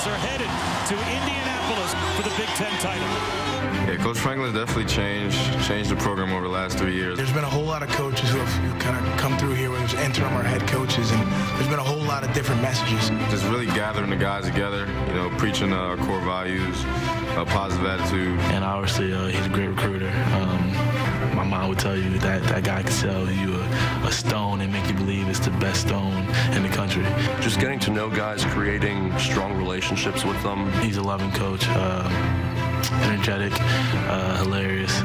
are headed to Indianapolis for the Big Ten title. Yeah, Coach Franklin's definitely changed the program over the last 3 years. There's been a whole lot of coaches who have kind of come through here as interim or head coaches, and there's been a whole lot of different messages. Just really gathering the guys together, you know, preaching our core values, a positive attitude. And obviously, he's a great recruiter. My mom would tell you that that guy can sell you a stone and make you believe it's the best stone in the country. Just getting to know guys, creating strong relationships with them. He's a loving coach, energetic, hilarious,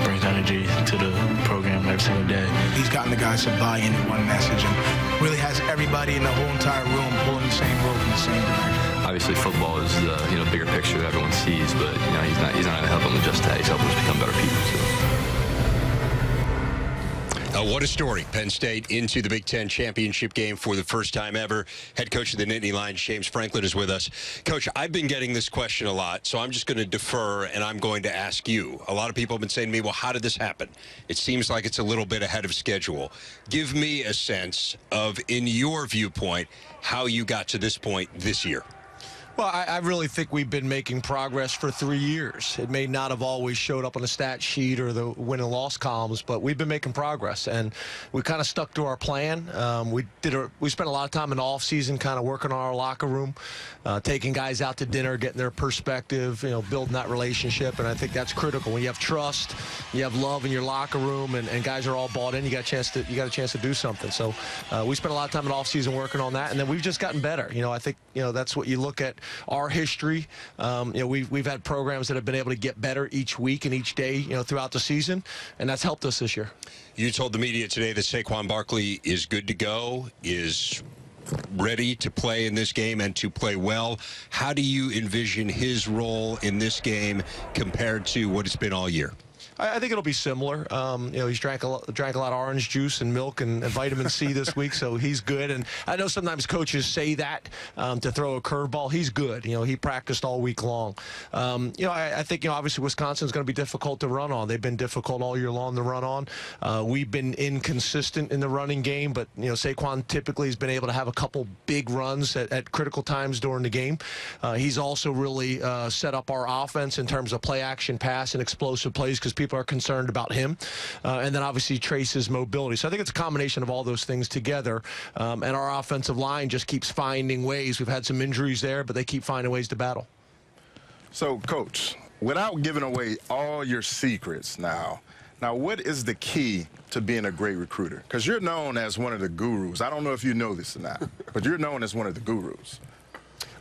brings energy to the program every single day. He's gotten the guys to buy into one message and really has everybody in the whole entire room pulling the same rope in the same direction. Obviously, football is the bigger picture that everyone sees, but he's not going to help them with just that. He's helping us become better people. So. What a story. Penn State into the Big Ten Championship game for the first time ever. Head coach of the Nittany Lions, James Franklin, is with us. Coach, I've been getting this question a lot, so I'm just going to defer, and I'm going to ask you. A lot of people have been saying to me, well, how did this happen? It seems like it's a little bit ahead of schedule. Give me a sense of, in your viewpoint, how you got to this point this year. Well, I really think we've been making progress for 3 years. It may not have always showed up on the stat sheet or the win and loss columns, but we've been making progress, and we kind of stuck to our plan. We spent a lot of time in the off season kind of working on our locker room, taking guys out to dinner, getting their perspective, building that relationship, and I think that's critical. When you have trust, you have love in your locker room, and guys are all bought in, you got a chance to do something. So we spent a lot of time in the off season working on that, and then we've just gotten better. I think that's what you look at. Our history, we've had programs that have been able to get better each week and each day, throughout the season, and that's helped us this year. You told the media today that Saquon Barkley is good to go, is ready to play in this game and to play well. How do you envision his role in this game compared to what it's been all year? I think it'll be similar. He's drank a lot of orange juice and milk and vitamin C this week, so he's good. And I know sometimes coaches say that to throw a curveball. He's good. He practiced all week long. I think obviously Wisconsin's going to be difficult to run on. They've been difficult all year long to run on. We've been inconsistent in the running game, but Saquon typically has been able to have a couple big runs at critical times during the game. He's also really set up our offense in terms of play action pass and explosive plays because people are concerned about him, and then obviously Trace's mobility. So I think it's a combination of all those things together, and our offensive line just keeps finding ways. We've had some injuries there, but they keep finding ways to battle. So, Coach, without giving away all your secrets now what is the key to being a great recruiter? Because you're known as one of the gurus. I don't know if you know this or not, but you're known as one of the gurus.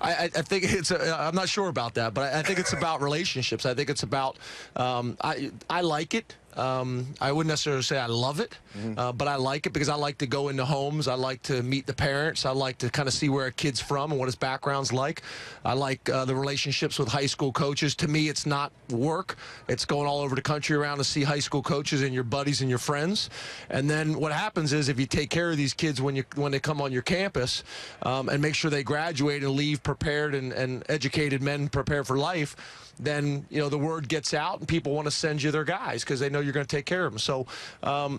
I think I'm not sure about that, but I think it's about relationships. I think it's about, I like it. I wouldn't necessarily say I love it, but I like it because I like to go into homes. I like to meet the parents. I like to kind of see where a kid's from and what his background's like. I like the relationships with high school coaches. To me, it's not work. It's going all over the country around to see high school coaches and your buddies and your friends. And then what happens is if you take care of these kids when they come on your campus and make sure they graduate and leave prepared and educated men prepared for life, then the word gets out and people want to send you their guys because they know you're going to take care of them. So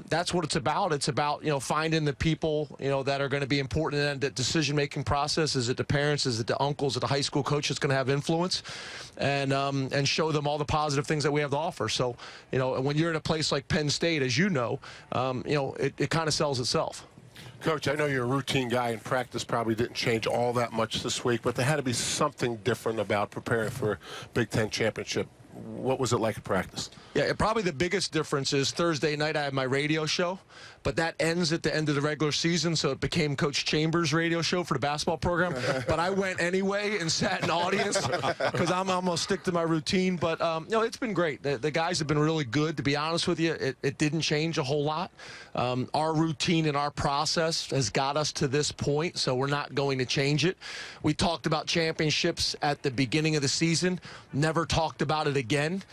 that's what it's about. It's about finding the people that are going to be important in that decision-making process. Is it the parents? Is it the uncles? Is it the high school coach that's going to have influence? And show them all the positive things that we have to offer. So when you're in a place like Penn State, as it kind of sells itself. Coach, I know you're a routine guy, and practice probably didn't change all that much this week, but there had to be something different about preparing for Big Ten Championship. What was it like in practice? Yeah, probably the biggest difference is Thursday night I have my radio show, but that ends at the end of the regular season, so it became Coach Chambers' radio show for the basketball program. But I went anyway and sat in the audience because I'm going to stick to my routine. But, it's been great. The guys have been really good. To be honest with you, it didn't change a whole lot. Our routine and our process has got us to this point, so we're not going to change it. We talked about championships at the beginning of the season, never talked about it again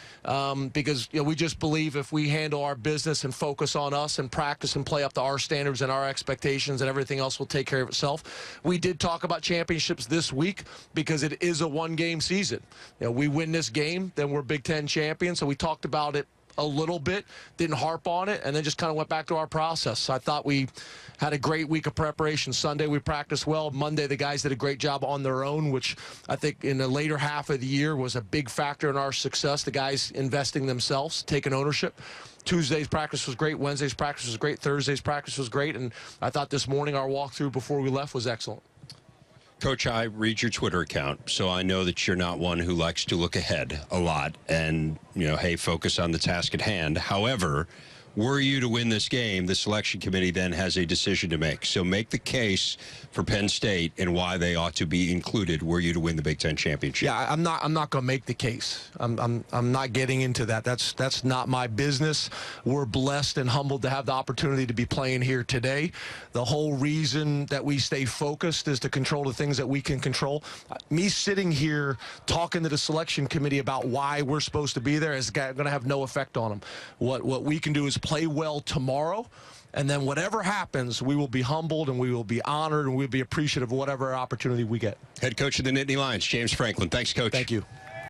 because we just believe if we handle our business and focus on us and practice and play up to our standards and our expectations, and everything else will take care of itself. We did talk about championships this week because it is a one-game season. We win this game, then we're Big Ten champions, so we talked about it a little bit, didn't harp on it, and then just kind of went back to our process. So I thought we had a great week of preparation. Sunday we practiced well. Monday the guys did a great job on their own, which I think in the later half of the year was a big factor in our success. The guys investing themselves, taking ownership. Tuesday's practice was great. Wednesday's practice was great. Thursday's practice was great. And I thought this morning our walkthrough before we left was excellent. Coach, I read your Twitter account, so I know that you're not one who likes to look ahead a lot and, hey, focus on the task at hand. However, were you to win this game, the selection committee then has a decision to make. So make the case for Penn State and why they ought to be included were you to win the Big Ten championship. Yeah, I'm not going to make the case. I'm not getting into that. That's not my business. We're blessed and humbled to have the opportunity to be playing here today. The whole reason that we stay focused is to control the things that we can control. Me sitting here talking to the selection committee about why we're supposed to be there is going to have no effect on them. What we can do is play well tomorrow, and then whatever happens, we will be humbled and we will be honored and we'll be appreciative of whatever opportunity we get. Head coach of the Nittany Lions, James Franklin. Thanks, Coach. Thank you.